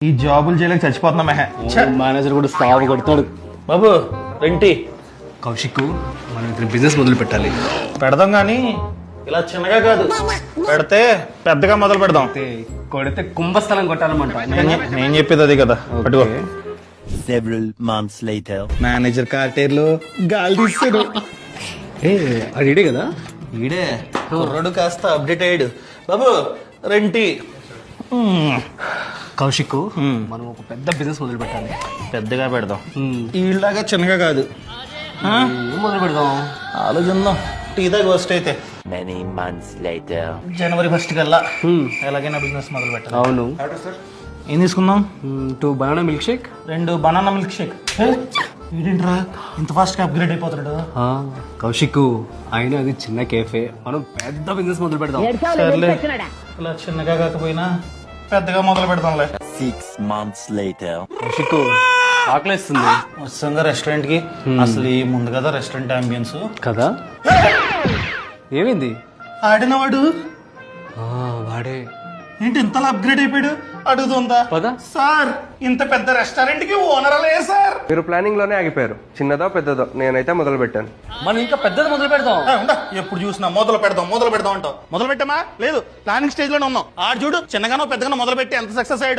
ఈ జాబులు చేయలేక చచ్చిపోతున్నా మెహ. మేనేజర్ కూడా సాగు కొడతాడు. బాబు రెంటి కౌశిక్, మనం ఇక్కడ బిజినెస్ మొదలు పెట్టాలి. పెడదాం కానీ ఇలా చిన్నగా కాదు, పెడితే పెద్దగా మొదలు పెడదాం. కొడితే కుంభస్థలం కొట్టాలన్నమాట. నేను చెప్పేది అది కదా. పట్టుకో. Several months later. మేనేజర్ కార్టేర్లో గాలి తీస్తాడు. అది ఇడే కదా. ఈడే కుర్రాడు కాస్త అప్డేట్ అయ్యాడు. బాబు రెంటి కౌశిక్, మనం ఒక పెద్ద బిజినెస్ మొదలు పెట్టాలి. పెద్దగా పెడదాం, ఈళ్ళగా చిన్నగా కాదు. ఏం మొదలు పెడదాం ఆలోచిద్దాం. టీ దాకా వస్ట్ అయితే Many months later. జనవరి 1 కల్లా ఎలాగైనా బిజినెస్ మొదలు పెట్టాలి. అవును. ఏం తీసుకుందాం? 2 banana milk shake, 2 banana milk shake. ఏంటరా ఇంత ఫాస్ట్ గా అప్గ్రేడ్ అయిపోతున్నాడు? కౌశిక్, అయినా అది చిన్న కేఫే, మనం పెద్ద బిజినెస్ మొదలు పెడదాం. సర్లే, ఇలా చిన్నగా కాకపోయినా పెద్దగా మొదలు పెడదాంలే. 6 months later. కౌశిక్, ఆకలిస్తుంది వస్తుందా రెస్టారెంట్ కి? అసలు ఈ ముందు కదా రెస్టారెంట్ అంబియన్స్ కదా. ఏమైంది? ఆడినవాడు వాడే. ఏంటి ఇంతలా అప్గ్రేడ్ అయిపోయాడు? అడుగుతుందా పద. సార్ ఇంత పెద్ద రెస్టారెంట్ కి ఓనరలే సార్. మీరు ప్లానింగ్ లోనే ఆగిపోయారు. చిన్నదో పెద్దదో నేనైతే మొదలు పెట్టాను. మనం ఇంకా పెద్దది మొదలు పెడదాం. ఎప్పుడు చూసినా మొదలు పెడదాం అంటావు. మొదలు పెట్టామా? లేదు, ప్లానింగ్ స్టేజ్ లోనే ఉన్నాం. ఆడు చూడు చిన్నగానో పెద్దగానో మొదలు పెట్టి ఎంత సక్సెస్ అయ్యాడు.